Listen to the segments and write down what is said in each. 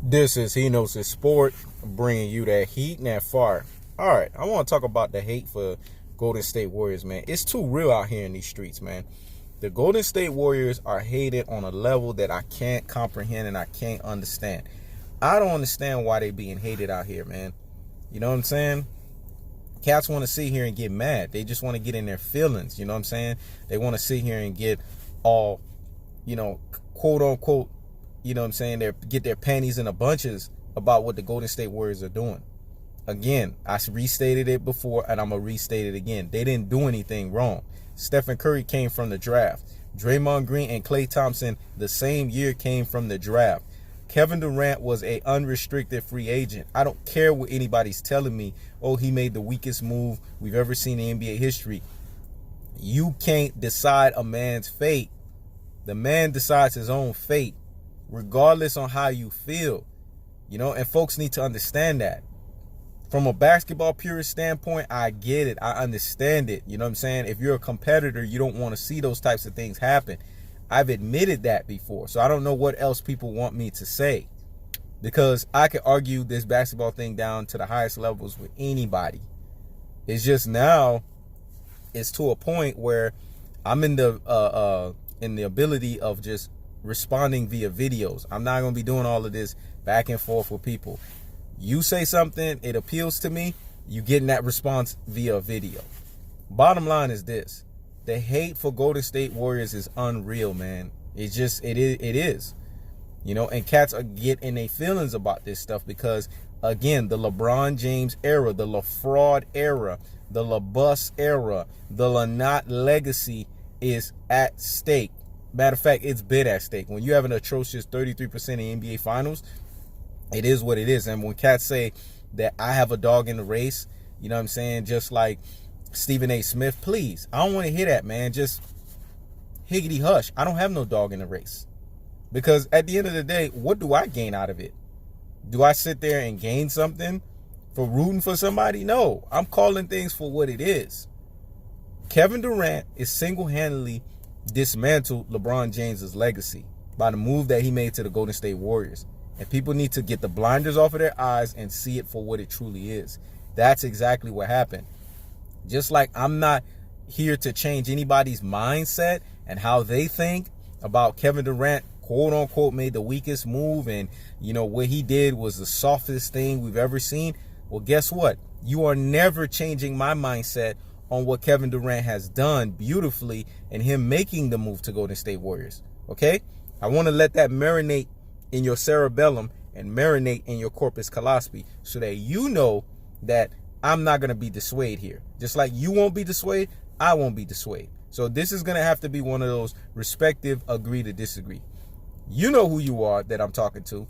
This is He Knows His Sport, bringing you that heat and that fire. All right, I want to talk about the hate for Golden State Warriors, man. It's too real out here in these streets, man. The Golden State Warriors are hated on a level that I can't comprehend and I can't understand. I don't understand why they being hated out here, man. You know what I'm saying? Cats want to sit here and get mad. They just want to get in their feelings. You know what I'm saying? They want to sit here and get all, quote unquote, you know what I'm saying, get their panties in a bunches about what the Golden State Warriors are doing. Again, I restated it before and I'm going to restate it again. They didn't do anything wrong. Stephen Curry came from the draft. Draymond Green and Klay Thompson the same year came from the draft. Kevin Durant was an unrestricted free agent. I don't care what anybody's telling me. Oh, he made the weakest move we've ever seen in NBA history. You can't decide a man's fate. The man decides his own fate, regardless on how you feel. And folks need to understand that. From a basketball purist standpoint, I get it. I understand it. You know what I'm saying? If you're a competitor, you don't want to see those types of things happen. I've admitted that before. So I don't know what else people want me to say. Because I could argue this basketball thing down to the highest levels with anybody. It's just now it's to a point where I'm in the ability of just responding via videos. I'm not going to be doing all of this back and forth with people. You say something, it appeals to me, you getting that response via video. Bottom line is this. The hate for Golden State Warriors is unreal, man. It is. And cats are getting their feelings about this stuff because, again, the LeBron James era, the LaFraud era, the LaBus era, the Lanat legacy is at stake. Matter of fact, it's been at stake. When you have an atrocious 33% in NBA Finals, it is what it is. And when cats say that I have a dog in the race, you know what I'm saying, just like Stephen A. Smith, please, I don't want to hear that, man. Just higgity hush. I don't have no dog in the race. Because at the end of the day, what do I gain out of it? Do I sit there and gain something for rooting for somebody? No, I'm calling things for what it is. Kevin Durant is single-handedly dismantled LeBron James's legacy by the move that he made to the Golden State Warriors. And people need to get the blinders off of their eyes and see it for what it truly is. That's exactly what happened. Just like I'm not here to change anybody's mindset and how they think about Kevin Durant, quote unquote, made the weakest move and, what he did was the softest thing we've ever seen. Well, guess what? You are never changing my mindset on what Kevin Durant has done beautifully and him making the move to Golden State Warriors. Okay? I want to let that marinate in your cerebellum and marinate in your corpus callosum so that you know that I'm not going to be dissuaded here. Just like you won't be dissuaded, I won't be dissuaded. So this is going to have to be one of those respective agree to disagree. You know who you are that I'm talking to.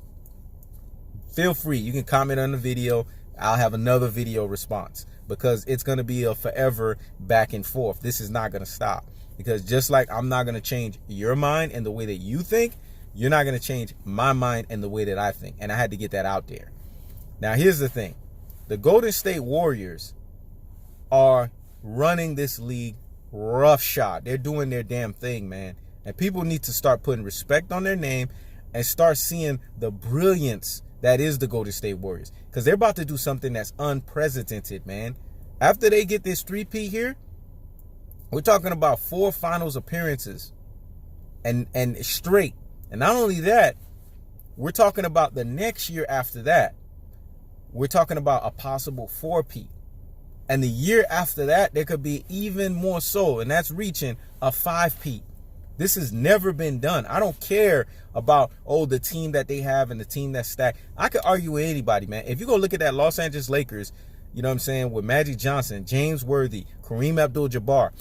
Feel free. You can comment on the video. I'll have another video response because it's going to be a forever back and forth. This is not going to stop because just like I'm not going to change your mind and the way that you think, you're not going to change my mind and the way that I think. And I had to get that out there. Now, here's the thing. The Golden State Warriors are running this league roughshod. They're doing their damn thing, man. And people need to start putting respect on their name and start seeing the brilliance that is the Golden State Warriors. Because they're about to do something that's unprecedented, man. After they get this 3-peat here, we're talking about 4 finals appearances and straight. And not only that, we're talking about the next year after that. We're talking about a possible 4-peat. And the year after that, there could be even more so. And that's reaching a 5-peat. This has never been done. I don't care about, the team that they have and the team that's stacked. I could argue with anybody, man. If you go look at that Los Angeles Lakers, you know what I'm saying, with Magic Johnson, James Worthy, Kareem Abdul-Jabbar,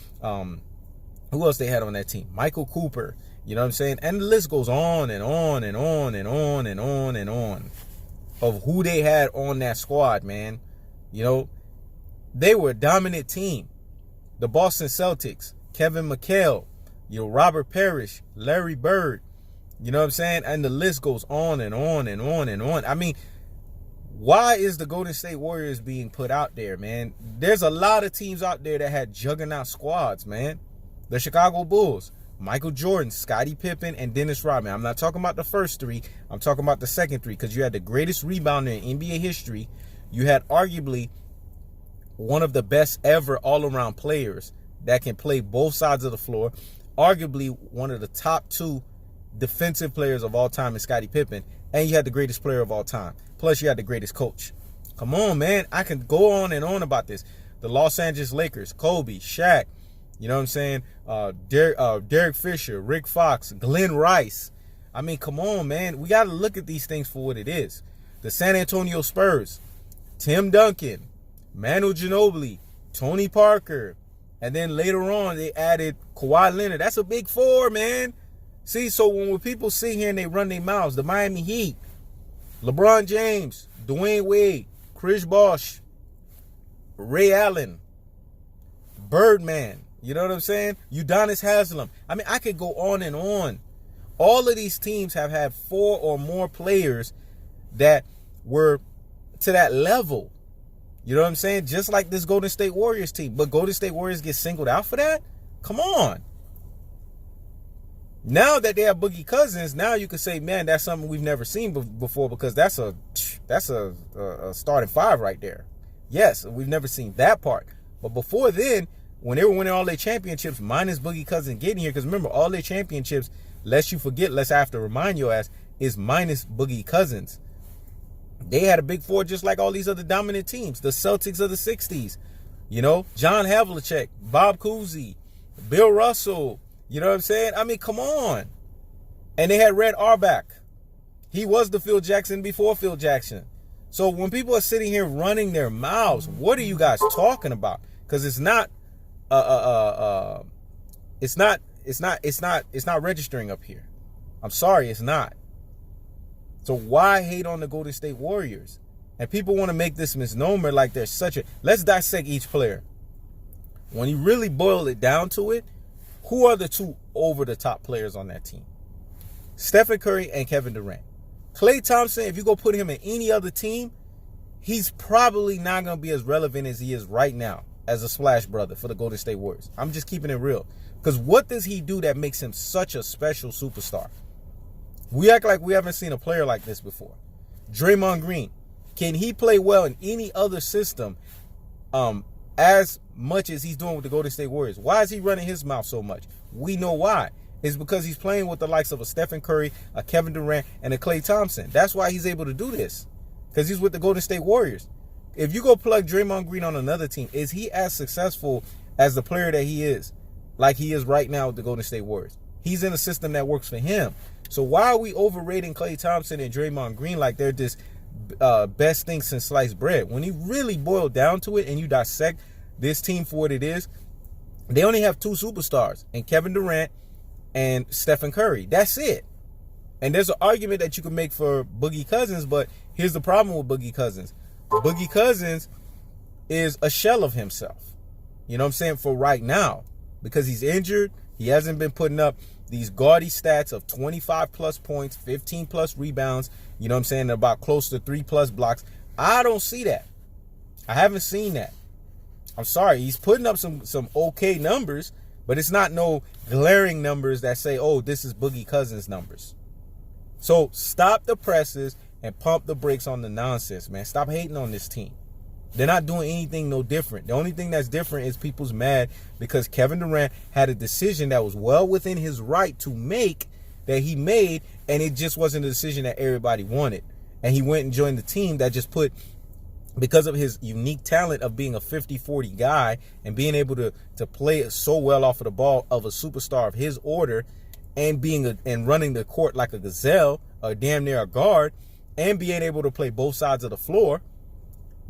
who else they had on that team? Michael Cooper. You know what I'm saying? And the list goes on and on and on and on and on and on of who they had on that squad, man. They were a dominant team. The Boston Celtics, Kevin McHale, Robert Parrish, Larry Bird. You know what I'm saying? And the list goes on and on and on and on. I mean, why is the Golden State Warriors being put out there, man? There's a lot of teams out there that had juggernaut squads, man. The Chicago Bulls, Michael Jordan, Scottie Pippen, and Dennis Rodman. I'm not talking about the first three. I'm talking about the second three, because you had the greatest rebounder in NBA history. You had arguably one of the best ever all-around players that can play both sides of the floor. Arguably one of the top 2 defensive players of all time in Scottie Pippen. And you had the greatest player of all time. Plus, you had the greatest coach. Come on, man. I can go on and on about this. The Los Angeles Lakers, Kobe, Shaq, you know what I'm saying? Derek Fisher, Rick Fox, Glenn Rice. I mean, come on, man. We got to look at these things for what it is. The San Antonio Spurs, Tim Duncan, Manu Ginobili, Tony Parker. And then later on, they added Kawhi Leonard. That's a big 4, man. See, so when people sit here and they run their mouths, the Miami Heat, LeBron James, Dwayne Wade, Chris Bosh, Ray Allen, Birdman, you know what I'm saying? Udonis Haslem. I mean, I could go on and on. All of these teams have had 4 or more players that were to that level. You know what I'm saying? Just like this Golden State Warriors team. But Golden State Warriors get singled out for that? Come on. Now that they have Boogie Cousins, now you could say, man, that's something we've never seen before, because that's a starting 5 right there. Yes, we've never seen that part. But before then, when they were winning all their championships, minus Boogie Cousins getting here, because remember, all their championships, lest you forget, lest I have to remind your ass, is minus Boogie Cousins. They had a big 4 just like all these other dominant teams. The Celtics of the 60s. You know, John Havlicek, Bob Cousy, Bill Russell. You know what I'm saying? I mean, come on. And they had Red Auerbach. He was the Phil Jackson before Phil Jackson. So when people are sitting here running their mouths, what are you guys talking about? Because it's not registering up here. I'm sorry, it's not. So why hate on the Golden State Warriors? And people want to make this misnomer like they're such a... Let's dissect each player. When you really boil it down to it, who are the 2 over-the-top players on that team? Stephen Curry and Kevin Durant. Klay Thompson, if you go put him in any other team, he's probably not going to be as relevant as he is right now as a splash brother for the Golden State Warriors. I'm just keeping it real. Because what does he do that makes him such a special superstar? We act like we haven't seen a player like this before. Draymond Green. Can he play well in any other system as much as he's doing with the Golden State Warriors? Why is he running his mouth so much? We know why. It's because he's playing with the likes of a Stephen Curry, a Kevin Durant, and a Klay Thompson. That's why he's able to do this. Because he's with the Golden State Warriors. If you go plug Draymond Green on another team, is he as successful as the player that he is? Like he is right now with the Golden State Warriors. He's in a system that works for him. So why are we overrating Klay Thompson and Draymond Green like they're this best thing since sliced bread? When you really boil down to it and you dissect this team for what it is, they only have 2 superstars, and Kevin Durant and Stephen Curry. That's it. And there's an argument that you can make for Boogie Cousins, but here's the problem with Boogie Cousins. Boogie Cousins is a shell of himself. You know what I'm saying? For right now. Because he's injured. He hasn't been putting up these gaudy stats of 25 plus points, 15 plus rebounds. You know what I'm saying? About close to 3 plus blocks. I don't see that. I haven't seen that. I'm sorry. He's putting up some okay numbers, but it's not no glaring numbers that say, oh, this is Boogie Cousins numbers. So stop the presses and pump the brakes on the nonsense, man. Stop hating on this team. They're not doing anything no different. The only thing that's different is people's mad because Kevin Durant had a decision that was well within his right to make that he made, and it just wasn't a decision that everybody wanted. And he went and joined the team that just put, because of his unique talent of being a 50-40 guy and being able to play so well off of the ball of a superstar of his order and and running the court like a gazelle or damn near a guard and being able to play both sides of the floor,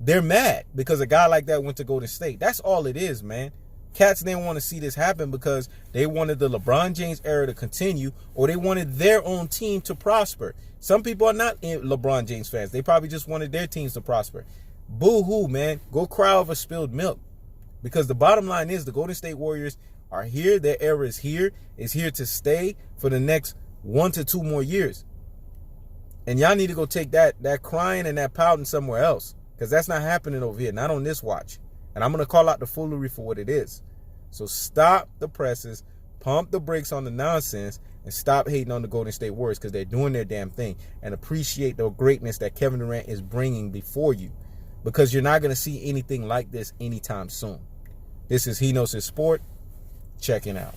they're mad because a guy like that went to Golden State. That's all it is, man. Cats didn't want to see this happen because they wanted the LeBron James era to continue, or they wanted their own team to prosper. Some people are not LeBron James fans. They probably just wanted their teams to prosper. Boo-hoo, man. Go cry over spilled milk. Because the bottom line is the Golden State Warriors are here. Their era is here to stay for the next 1 to 2 more years. And y'all need to go take that crying and that pouting somewhere else. Because that's not happening over here. Not on this watch. And I'm going to call out the foolery for what it is. So stop the presses. Pump the brakes on the nonsense and stop hating on the Golden State Warriors, because they're doing their damn thing, and appreciate the greatness that Kevin Durant is bringing before you, because you're not going to see anything like this anytime soon. This is He Knows His Sport, checking out.